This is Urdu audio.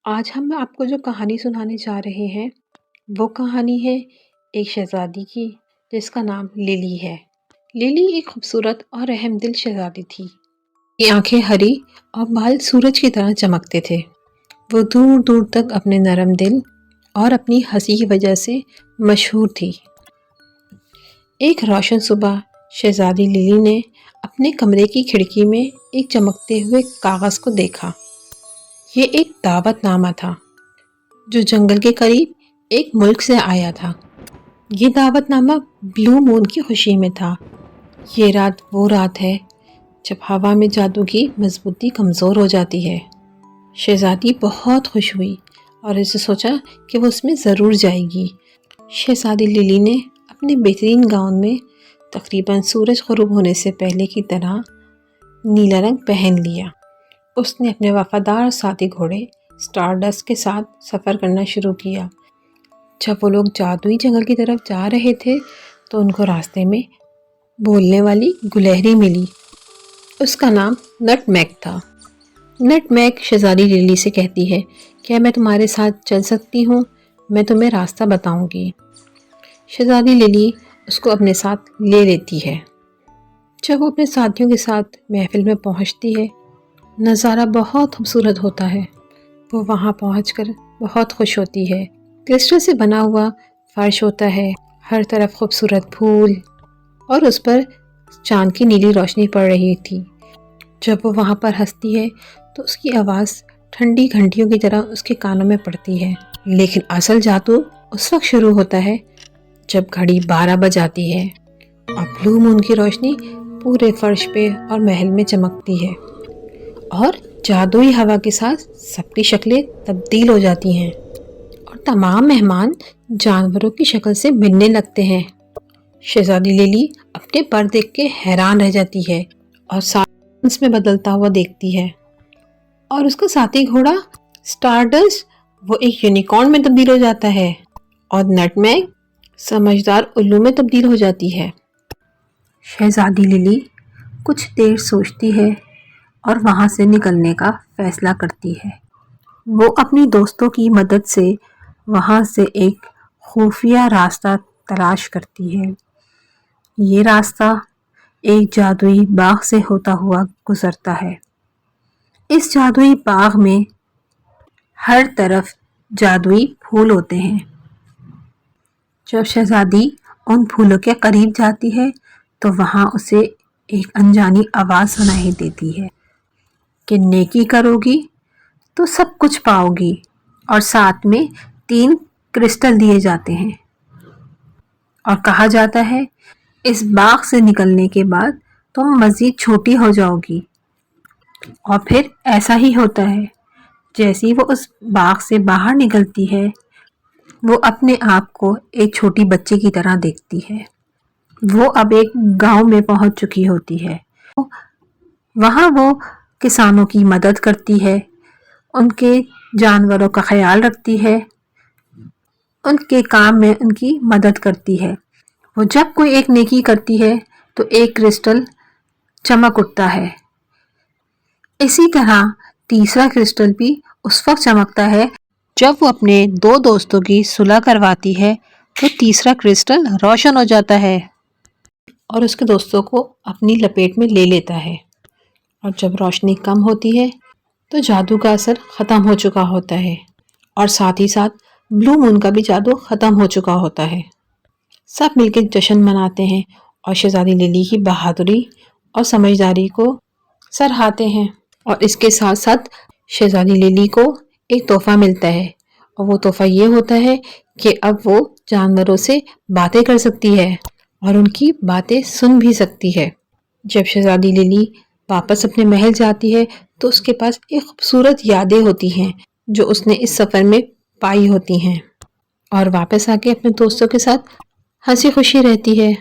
آج ہم آپ کو جو کہانی سنانے جا رہے ہیں وہ کہانی ہے ایک شہزادی کی جس کا نام للی ہے۔ للی ایک خوبصورت اور رحم دل شہزادی تھی۔ کی آنکھیں ہری اور بال سورج کی طرح چمکتے تھے۔ وہ دور دور تک اپنے نرم دل اور اپنی ہنسی کی وجہ سے مشہور تھی۔ ایک روشن صبح شہزادی للی نے اپنے کمرے کی کھڑکی میں ایک چمکتے ہوئے کاغذ کو دیکھا۔ یہ ایک دعوت نامہ تھا جو جنگل کے قریب ایک ملک سے آیا تھا۔ یہ دعوت نامہ بلو مون کی خوشی میں تھا۔ یہ رات وہ رات ہے جب ہوا میں جادو کی مضبوطی کمزور ہو جاتی ہے۔ شہزادی بہت خوش ہوئی اور اسے سوچا کہ وہ اس میں ضرور جائے گی۔ شہزادی للی نے اپنے بہترین گاؤن میں تقریباً سورج غروب ہونے سے پہلے کی طرح نیلا رنگ پہن لیا۔ اس نے اپنے وفادار ساتھی گھوڑے اسٹار ڈسٹ کے ساتھ سفر کرنا شروع کیا۔ جب وہ لوگ جادوئی جنگل کی طرف جا رہے تھے تو ان کو راستے میں بولنے والی گلہری ملی۔ اس کا نام نٹ میگ تھا۔ نٹ میگ شہزادی للی سے کہتی ہے، کیا میں تمہارے ساتھ چل سکتی ہوں؟ میں تمہیں راستہ بتاؤں گی۔ شہزادی للی اس کو اپنے ساتھ لے لیتی ہے۔ جب وہ اپنے ساتھیوں کے ساتھ محفل میں پہنچتی ہے، نظارہ بہت خوبصورت ہوتا ہے۔ وہ وہاں پہنچ کر بہت خوش ہوتی ہے۔ کرسٹل سے بنا ہوا فرش ہوتا ہے، ہر طرف خوبصورت پھول اور اس پر چاند کی نیلی روشنی پڑ رہی تھی۔ جب وہ وہاں پر ہنستی ہے تو اس کی آواز ٹھنڈی گھنٹیوں کی طرح اس کے کانوں میں پڑتی ہے۔ لیکن اصل جادو اس وقت شروع ہوتا ہے جب گھڑی 12 بج جاتی ہے اور بلو مون کی روشنی پورے فرش پہ اور محل میں چمکتی ہے اور جادوئی ہوا کے ساتھ سب کی شکلیں تبدیل ہو جاتی ہیں اور تمام مہمان جانوروں کی شکل سے ملنے لگتے ہیں۔ شہزادی للی اپنے پر دیکھ کے حیران رہ جاتی ہے اور سائنس میں بدلتا ہوا دیکھتی ہے، اور اس کا ساتھی گھوڑا اسٹار ڈسٹ وہ ایک یونیکارن میں تبدیل ہو جاتا ہے اور نٹ میگ سمجھدار الو میں تبدیل ہو جاتی ہے۔ شہزادی للی کچھ دیر سوچتی ہے اور وہاں سے نکلنے کا فیصلہ کرتی ہے۔ وہ اپنی دوستوں کی مدد سے وہاں سے ایک خفیہ راستہ تلاش کرتی ہے۔ یہ راستہ ایک جادوئی باغ سے ہوتا ہوا گزرتا ہے۔ اس جادوئی باغ میں ہر طرف جادوئی پھول ہوتے ہیں۔ جب شہزادی ان پھولوں کے قریب جاتی ہے تو وہاں اسے ایک انجانی آواز سنائی دیتی ہے کہ نیکی کرو گی تو سب کچھ پاؤ گی، اور ساتھ میں 3 کرسٹل دیے جاتے ہیں، اور کہا جاتا ہے اس باغ سے نکلنے کے بعد تم مزید چھوٹی ہو جاؤ گی۔ اور پھر ایسا ہی ہوتا ہے۔ جیسے وہ اس باغ سے باہر نکلتی ہے وہ اپنے آپ کو ایک چھوٹی بچی کی طرح دیکھتی ہے۔ وہ اب ایک گاؤں میں پہنچ چکی ہوتی ہے۔ وہاں وہ کسانوں کی مدد کرتی ہے، ان کے جانوروں کا خیال رکھتی ہے، ان کے کام میں ان کی مدد کرتی ہے۔ وہ جب کوئی ایک نیکی کرتی ہے تو ایک کرسٹل چمک اٹھتا ہے۔ اسی طرح تیسرا کرسٹل بھی اس وقت چمکتا ہے جب وہ اپنے 2 دوستوں کی صلح کرواتی ہے تو تیسرا کرسٹل روشن ہو جاتا ہے اور اس کے دوستوں کو اپنی لپیٹ میں لے لیتا ہے۔ اور جب روشنی کم ہوتی ہے تو جادو کا اثر ختم ہو چکا ہوتا ہے، اور ساتھ ہی ساتھ بلو مون کا بھی جادو ختم ہو چکا ہوتا ہے۔ سب مل کے جشن مناتے ہیں اور شہزادی للی کی بہادری اور سمجھداری کو سراہتے ہیں، اور اس کے ساتھ ساتھ شہزادی للی کو ایک تحفہ ملتا ہے، اور وہ تحفہ یہ ہوتا ہے کہ اب وہ جانوروں سے باتیں کر سکتی ہے اور ان کی باتیں سن بھی سکتی ہے۔ جب شہزادی للی واپس اپنے محل جاتی ہے تو اس کے پاس ایک خوبصورت یادیں ہوتی ہیں جو اس نے اس سفر میں پائی ہوتی ہیں، اور واپس آ کے اپنے دوستوں کے ساتھ ہنسی خوشی رہتی ہے۔